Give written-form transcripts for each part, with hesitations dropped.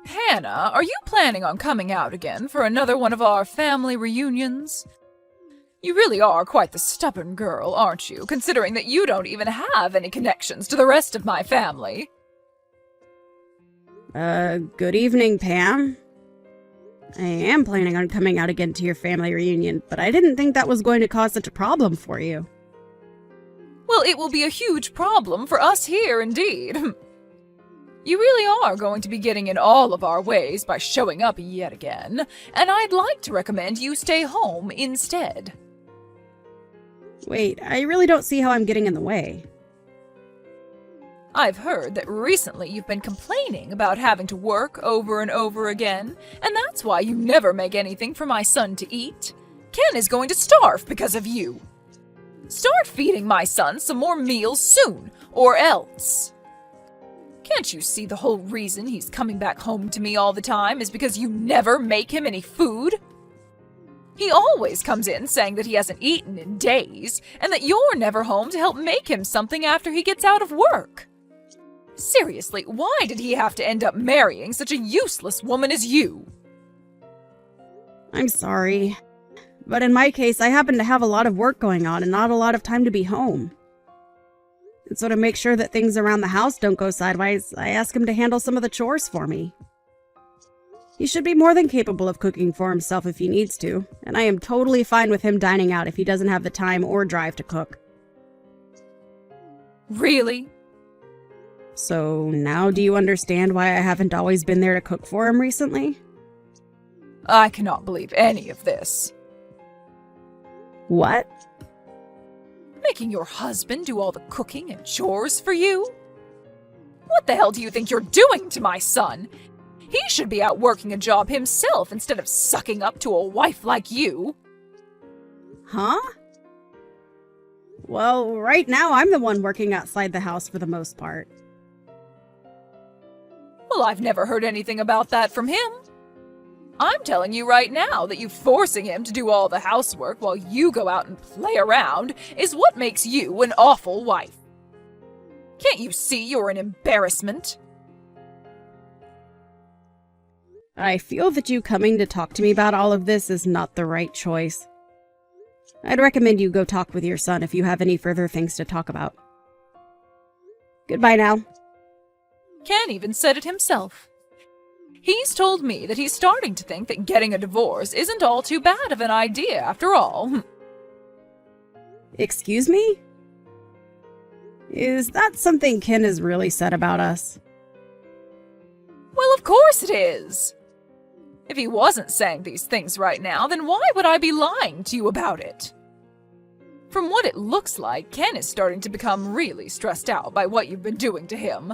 Hannah, are you planning on coming out again for another one of our family reunions? You really are quite the stubborn girl, aren't you, considering that you don't even have any connections to the rest of my family? Good evening, Pam. I am planning on coming out again to your family reunion, but I didn't think that was going to cause such a problem for you. Well, it will be a huge problem for us here, indeed. You really are going to be getting in all of our ways by showing up yet again, and I'd like to recommend you stay home instead. Wait, I really don't see how I'm getting in the way. I've heard that recently you've been complaining about having to work over and over again, and that's why you never make anything for my son to eat. Ken is going to starve because of you. Start feeding my son some more meals soon, or else. Can't you see the whole reason he's coming back home to me all the time is because you never make him any food? He always comes in saying that he hasn't eaten in days, and that you're never home to help make him something after he gets out of work. Seriously, why did he have to end up marrying such a useless woman as you? I'm sorry, but in my case, I happen to have a lot of work going on and not a lot of time to be home. And so to make sure that things around the house don't go sideways, I ask him to handle some of the chores for me. He should be more than capable of cooking for himself if he needs to, and I am totally fine with him dining out if he doesn't have the time or drive to cook. Really? So now do you understand why I haven't always been there to cook for him recently? I cannot believe any of this. What? Making your husband do all the cooking and chores for you? What the hell do you think you're doing to my son? He should be out working a job himself instead of sucking up to a wife like you. Huh? Well, right now I'm the one working outside the house for the most part. Well, I've never heard anything about that from him. I'm telling you right now that you forcing him to do all the housework while you go out and play around is what makes you an awful wife. Can't you see you're an embarrassment? I feel that you coming to talk to me about all of this is not the right choice. I'd recommend you go talk with your son if you have any further things to talk about. Goodbye now. Ken even said it himself. He's told me that he's starting to think that getting a divorce isn't all too bad of an idea after all. Excuse me? Is that something Ken has really said about us? Well, of course it is. If he wasn't saying these things right now, then why would I be lying to you about it? From what it looks like, Ken is starting to become really stressed out by what you've been doing to him.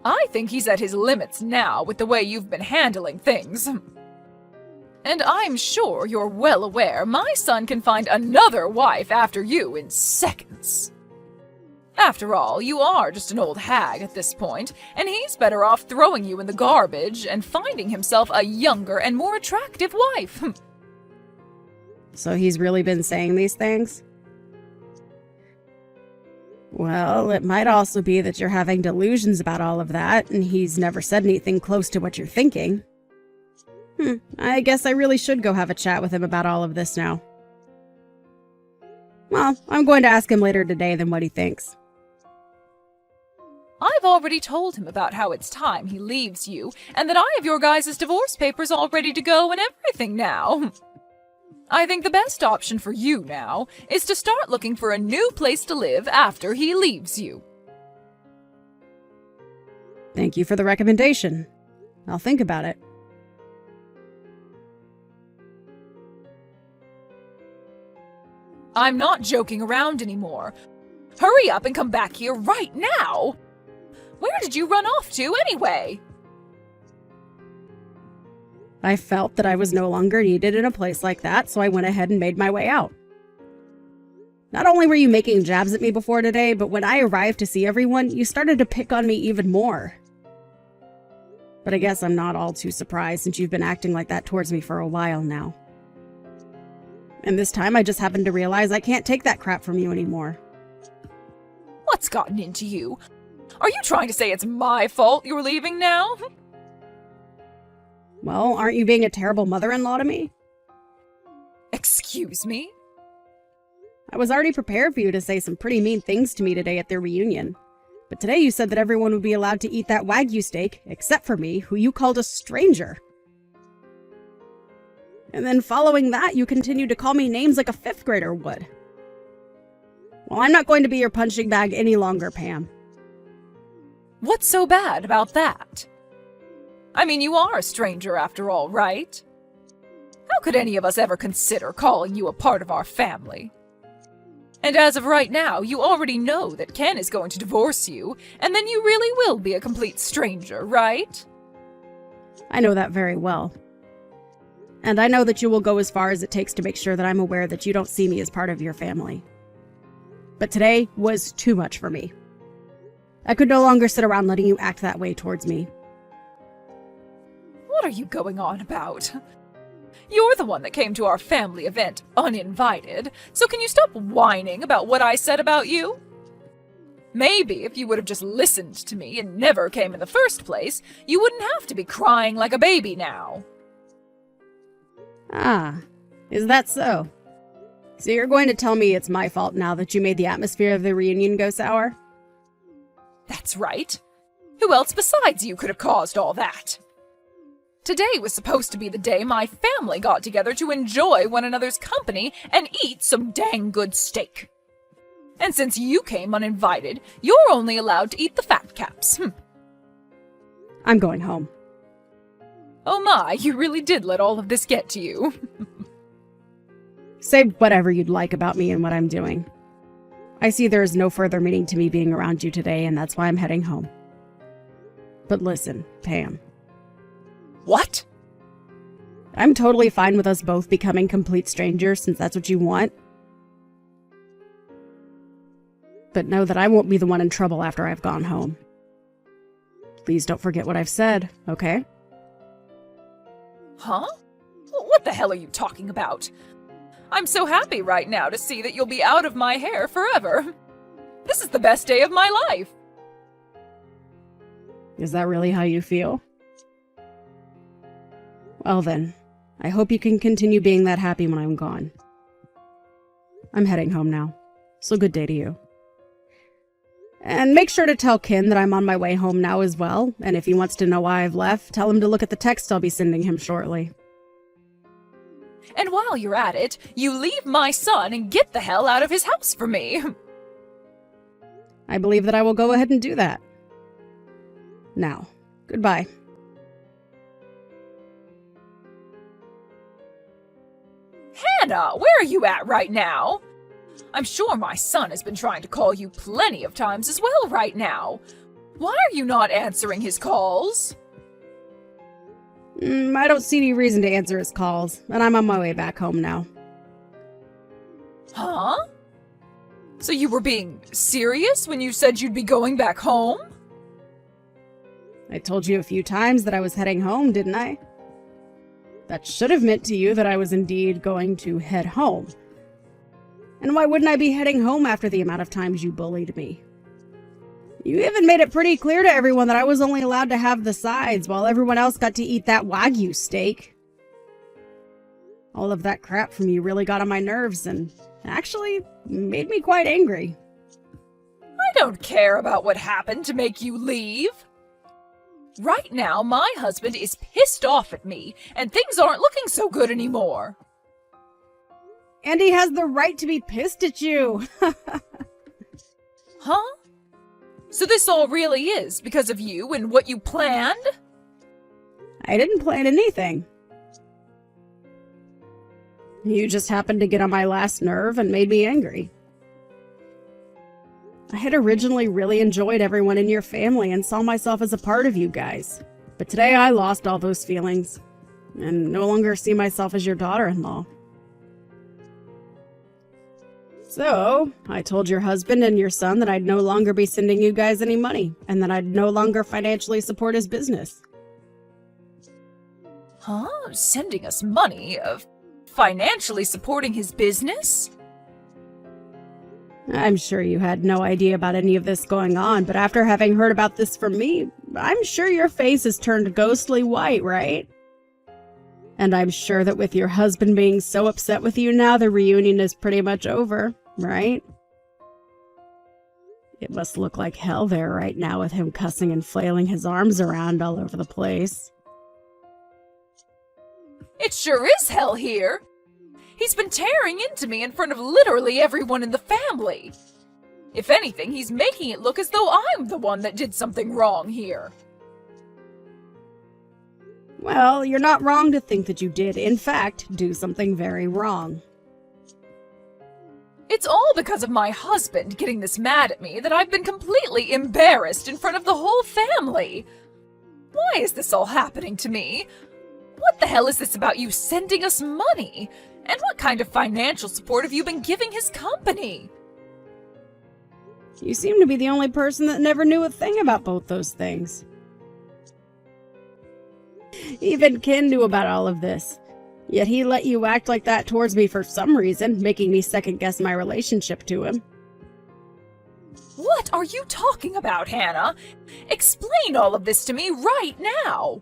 I think he's at his limits now with the way you've been handling things. And I'm sure you're well aware my son can find another wife after you in seconds. After all, you are just an old hag at this point, and he's better off throwing you in the garbage and finding himself a younger and more attractive wife. So he's really been saying these things? Well, it might also be that you're having delusions about all of that, and he's never said anything close to what you're thinking. I guess I really should go have a chat with him about all of this now. Well, I'm going to ask him later today then what he thinks. I've already told him about how it's time he leaves you, and that I have your guys' divorce papers all ready to go and everything now. I think the best option for you now is to start looking for a new place to live after he leaves you. Thank you for the recommendation. I'll think about it. I'm not joking around anymore. Hurry up and come back here right now! Where did you run off to anyway? I felt that I was no longer needed in a place like that, so I went ahead and made my way out. Not only were you making jabs at me before today, but when I arrived to see everyone, you started to pick on me even more. But I guess I'm not all too surprised since you've been acting like that towards me for a while now. And this time I just happened to realize I can't take that crap from you anymore. What's gotten into you? Are you trying to say it's my fault you're leaving now? Well, aren't you being a terrible mother-in-law to me? Excuse me? I was already prepared for you to say some pretty mean things to me today at their reunion. But today you said that everyone would be allowed to eat that Wagyu steak, except for me, who you called a stranger. And then following that, you continued to call me names like a fifth grader would. Well, I'm not going to be your punching bag any longer, Pam. What's so bad about that? I mean, you are a stranger after all, right? How could any of us ever consider calling you a part of our family? And as of right now, you already know that Ken is going to divorce you, and then you really will be a complete stranger, right? I know that very well. And I know that you will go as far as it takes to make sure that I'm aware that you don't see me as part of your family. But today was too much for me. I could no longer sit around letting you act that way towards me. What are you going on about? You're the one that came to our family event uninvited, so can you stop whining about what I said about you? Maybe if you would have just listened to me and never came in the first place, you wouldn't have to be crying like a baby now. Ah, is that so? So you're going to tell me it's my fault now that you made the atmosphere of the reunion go sour? That's right. Who else besides you could have caused all that? Today was supposed to be the day my family got together to enjoy one another's company and eat some dang good steak. And since you came uninvited, you're only allowed to eat the fat caps. I'm going home. Oh my, you really did let all of this get to you. Say whatever you'd like about me and what I'm doing. I see there is no further meaning to me being around you today, and that's why I'm heading home. But listen, Pam. What? I'm totally fine with us both becoming complete strangers since that's what you want. But know that I won't be the one in trouble after I've gone home. Please don't forget what I've said, okay? Huh? What the hell are you talking about? I'm so happy right now to see that you'll be out of my hair forever. This is the best day of my life. Is that really how you feel? Well then, I hope you can continue being that happy when I'm gone. I'm heading home now, so good day to you. And make sure to tell Ken that I'm on my way home now as well, and if he wants to know why I've left, tell him to look at the text I'll be sending him shortly. And while you're at it, you leave my son and get the hell out of his house for me. I believe that I will go ahead and do that. Now, goodbye. Hannah, where are you at right now? I'm sure my son has been trying to call you plenty of times as well right now. Why are you not answering his calls? I don't see any reason to answer his calls, and I'm on my way back home now. Huh? So you were being serious when you said you'd be going back home? I told you a few times that I was heading home, didn't I? That should have meant to you that I was indeed going to head home. And why wouldn't I be heading home after the amount of times you bullied me? You even made it pretty clear to everyone that I was only allowed to have the sides while everyone else got to eat that Wagyu steak. All of that crap from you really got on my nerves and actually made me quite angry. I don't care about what happened to make you leave. Right now, my husband is pissed off at me, and things aren't looking so good anymore. And he has the right to be pissed at you. Huh? So this all really is because of you and what you planned? I didn't plan anything. You just happened to get on my last nerve and made me angry. I had originally really enjoyed everyone in your family and saw myself as a part of you guys. But today I lost all those feelings and no longer see myself as your daughter-in-law. So, I told your husband and your son that I'd no longer be sending you guys any money and that I'd no longer financially support his business. Huh? Sending us money? Financially supporting his business? I'm sure you had no idea about any of this going on, but after having heard about this from me, I'm sure your face has turned ghostly white, right? And I'm sure that with your husband being so upset with you now, the reunion is pretty much over, right? It must look like hell there right now with him cussing and flailing his arms around all over the place. It sure is hell here. He's been tearing into me in front of literally everyone in the family. If anything, he's making it look as though I'm the one that did something wrong here. Well, you're not wrong to think that you did, in fact, do something very wrong. It's all because of my husband getting this mad at me that I've been completely embarrassed in front of the whole family. Why is this all happening to me? What the hell is this about you sending us money? And what kind of financial support have you been giving his company? You seem to be the only person that never knew a thing about both those things. Even Ken knew about all of this. Yet he let you act like that towards me for some reason, making me second-guess my relationship to him. What are you talking about, Hannah? Explain all of this to me right now!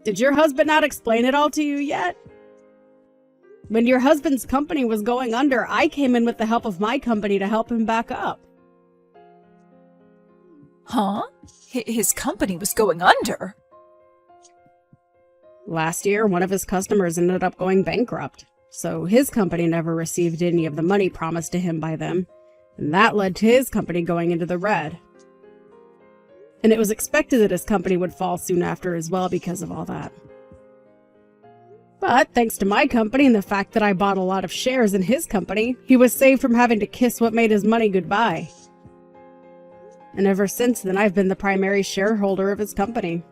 Did your husband not explain it all to you yet? When your husband's company was going under, I came in with the help of my company to help him back up. Huh? His company was going under? Last year, one of his customers ended up going bankrupt, so his company never received any of the money promised to him by them, and that led to his company going into the red. And it was expected that his company would fall soon after as well because of all that. But thanks to my company and the fact that I bought a lot of shares in his company, he was saved from having to kiss what made his money goodbye. And ever since then, I've been the primary shareholder of his company.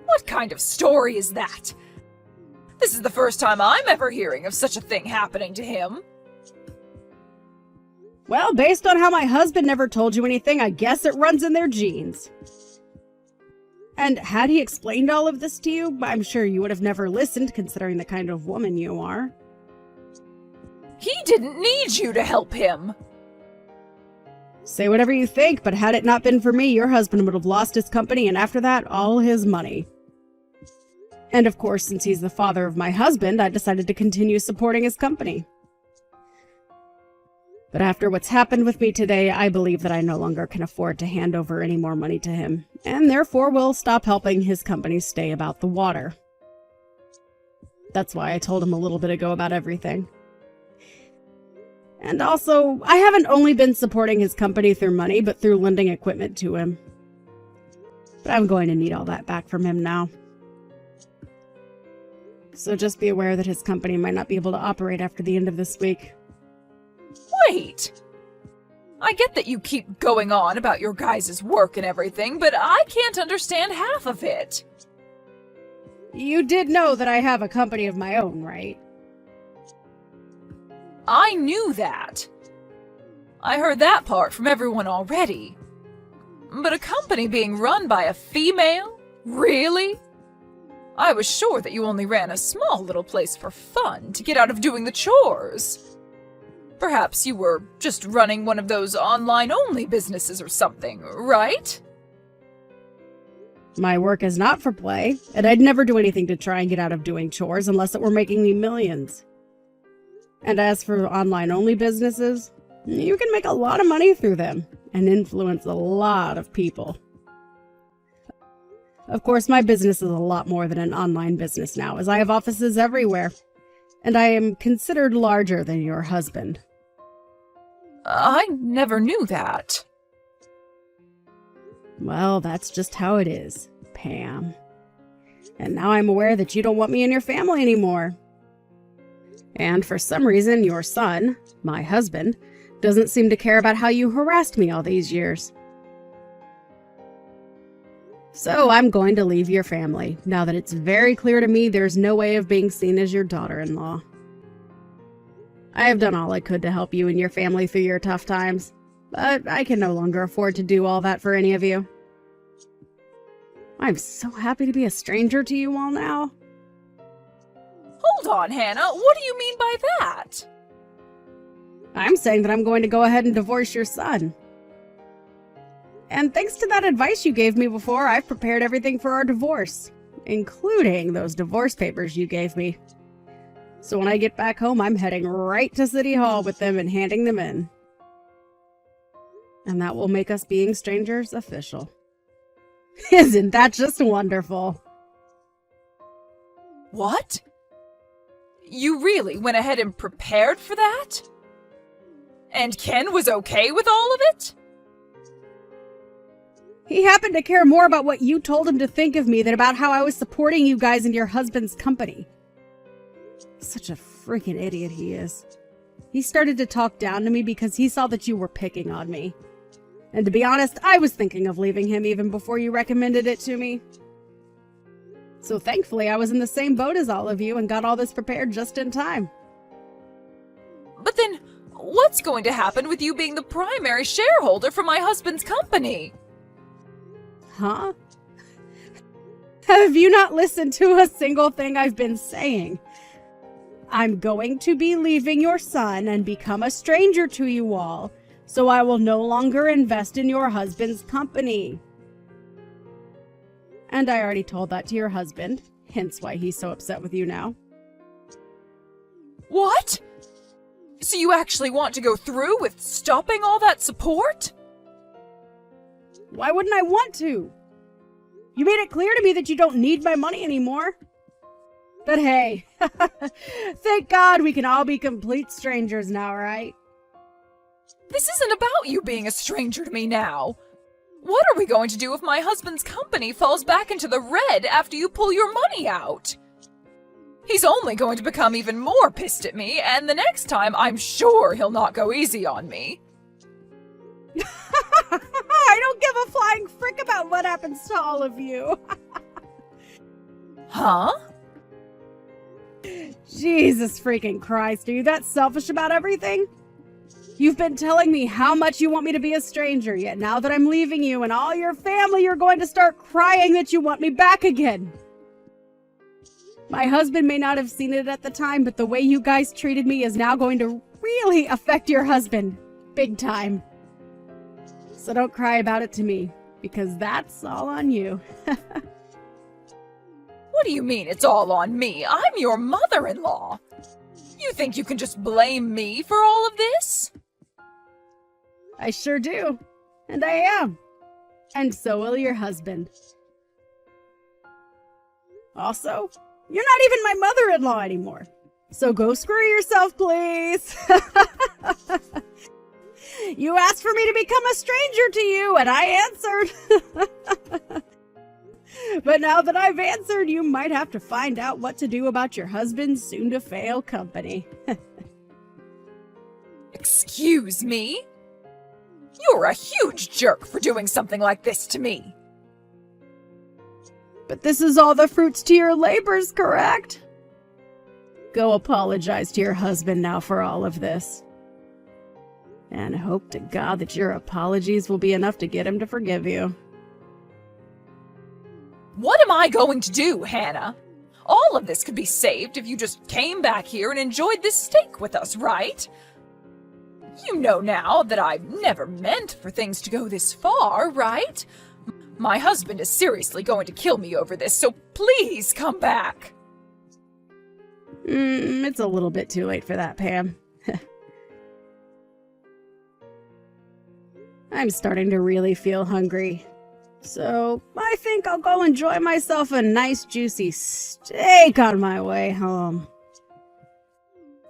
What kind of story is that? This is the first time I'm ever hearing of such a thing happening to him. Well, based on how my husband never told you anything, I guess it runs in their genes. And had he explained all of this to you, I'm sure you would have never listened, considering the kind of woman you are. He didn't need you to help him. Say whatever you think, but had it not been for me, your husband would have lost his company and after that, all his money. And of course, since he's the father of my husband, I decided to continue supporting his company. But after what's happened with me today, I believe that I no longer can afford to hand over any more money to him, and therefore will stop helping his company stay about the water. That's why I told him a little bit ago about everything. And also, I haven't only been supporting his company through money, but through lending equipment to him. But I'm going to need all that back from him now. So just be aware that his company might not be able to operate after the end of this week. Wait! I get that you keep going on about your guys' work and everything, but I can't understand half of it. You did know that I have a company of my own, right? I knew that. I heard that part from everyone already. But a company being run by a female? Really? I was sure that you only ran a small little place for fun to get out of doing the chores. Perhaps you were just running one of those online-only businesses or something, right? My work is not for play, and I'd never do anything to try and get out of doing chores unless it were making me millions. And as for online-only businesses, you can make a lot of money through them and influence a lot of people. Of course, my business is a lot more than an online business now, as I have offices everywhere, and I am considered larger than your husband. I never knew that. Well, that's just how it is, Pam. And now I'm aware that you don't want me in your family anymore. And for some reason, your son, my husband, doesn't seem to care about how you harassed me all these years. So I'm going to leave your family, now that it's very clear to me there's no way of being seen as your daughter-in-law. I have done all I could to help you and your family through your tough times, but I can no longer afford to do all that for any of you. I'm so happy to be a stranger to you all now. Hold on, Hannah. What do you mean by that? I'm saying that I'm going to go ahead and divorce your son. And thanks to that advice you gave me before, I've prepared everything for our divorce. including those divorce papers you gave me. So when I get back home, I'm heading right to City Hall with them and handing them in. And that will make us being strangers official. Isn't that just wonderful? What? You really went ahead and prepared for that? And Ken was okay with all of it? He happened to care more about what you told him to think of me than about how I was supporting you guys and your husband's company. Such a freaking idiot he is. He started to talk down to me because he saw that you were picking on me. And to be honest, I was thinking of leaving him even before you recommended it to me. So thankfully, I was in the same boat as all of you and got all this prepared just in time. But then, what's going to happen with you being the primary shareholder for my husband's company? Huh? Have you not listened to a single thing I've been saying? I'm going to be leaving your son and become a stranger to you all, so I will no longer invest in your husband's company. And I already told that to your husband, hence why he's so upset with you now. What? So you actually want to go through with stopping all that support? Why wouldn't I want to? You made it clear to me that you don't need my money anymore. But hey, thank God we can all be complete strangers now, right? This isn't about you being a stranger to me now. What are we going to do if my husband's company falls back into the red after you pull your money out? He's only going to become even more pissed at me, and the next time I'm sure he'll not go easy on me. I don't give a flying frick about what happens to all of you. Huh? Jesus freaking Christ, are you that selfish about everything? You've been telling me how much you want me to be a stranger, yet now that I'm leaving you and all your family, you're going to start crying that you want me back again. My husband may not have seen it at the time, but the way you guys treated me is now going to really affect your husband. Big time. So don't cry about it to me, because that's all on you. What do you mean it's all on me? I'm your mother-in-law. You think you can just blame me for all of this? I sure do. And I am. And so will your husband. Also, you're not even my mother-in-law anymore. So go screw yourself, please. You asked for me to become a stranger to you, and I answered. But now that I've answered, you might have to find out what to do about your husband's soon-to-fail company. Excuse me? You're a huge jerk for doing something like this to me. But this is all the fruits to your labors, correct? Go apologize to your husband now for all of this. And hope to God that your apologies will be enough to get him to forgive you. What am I going to do, Hannah? All of this could be saved if you just came back here and enjoyed this steak with us, right? You know now that I never meant for things to go this far, right? My husband is seriously going to kill me over this, so please come back. It's a little bit too late for that, Pam. I'm starting to really feel hungry. So, I think I'll go enjoy myself a nice juicy steak on my way home.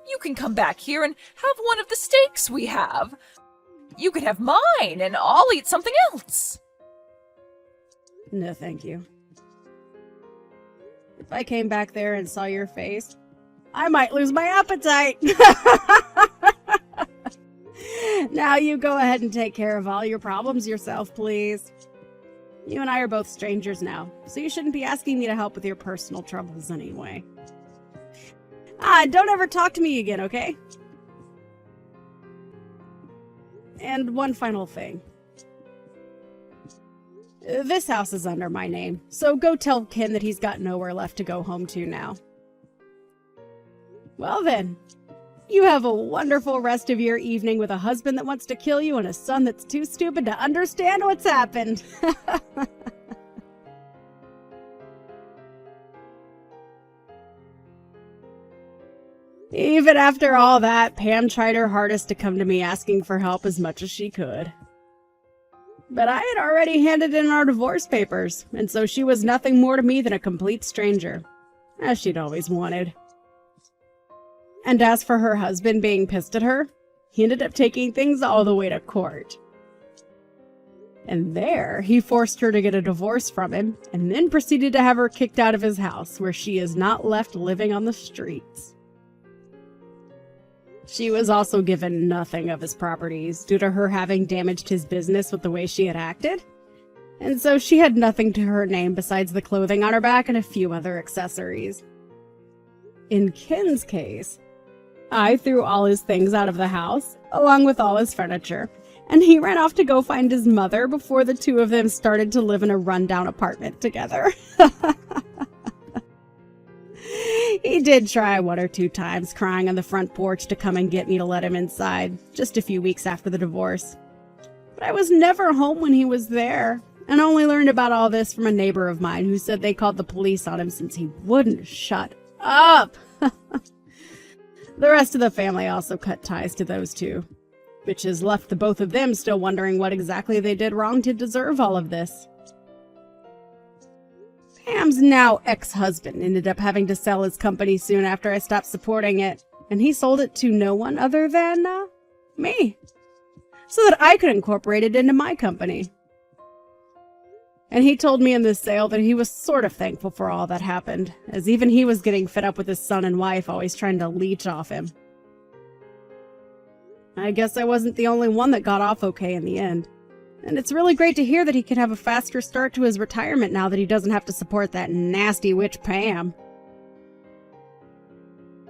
You can come back here and have one of the steaks we have. You can have mine, and I'll eat something else. No, thank you. If I came back there and saw your face, I might lose my appetite. Now you go ahead and take care of all your problems yourself, please. You and I are both strangers now, so you shouldn't be asking me to help with your personal troubles anyway. Don't ever talk to me again, okay? And one final thing. This house is under my name, so go tell Ken that he's got nowhere left to go home to now. Well then, you have a wonderful rest of your evening with a husband that wants to kill you and a son that's too stupid to understand what's happened. Even after all that, Pam tried her hardest to come to me asking for help as much as she could. But I had already handed in our divorce papers, and so she was nothing more to me than a complete stranger, as she'd always wanted. And as for her husband being pissed at her, he ended up taking things all the way to court. And there, he forced her to get a divorce from him, and then proceeded to have her kicked out of his house, where she is not left living on the streets. She was also given nothing of his properties, due to her having damaged his business with the way she had acted. And so she had nothing to her name besides the clothing on her back and a few other accessories. In Ken's case, I threw all his things out of the house, along with all his furniture, and he ran off to go find his mother before the two of them started to live in a rundown apartment together. He did try 1 or 2 times, crying on the front porch to come and get me to let him inside, just a few weeks after the divorce. But I was never home when he was there, and only learned about all this from a neighbor of mine who said they called the police on him since he wouldn't shut up. The rest of the family also cut ties to those two, which has left the both of them still wondering what exactly they did wrong to deserve all of this. Pam's now ex-husband ended up having to sell his company soon after I stopped supporting it, and he sold it to no one other than, me, so that I could incorporate it into my company. And he told me in this sale that he was sort of thankful for all that happened, as even he was getting fed up with his son and wife always trying to leech off him. I guess I wasn't the only one that got off okay in the end. And it's really great to hear that he can have a faster start to his retirement now that he doesn't have to support that nasty witch Pam.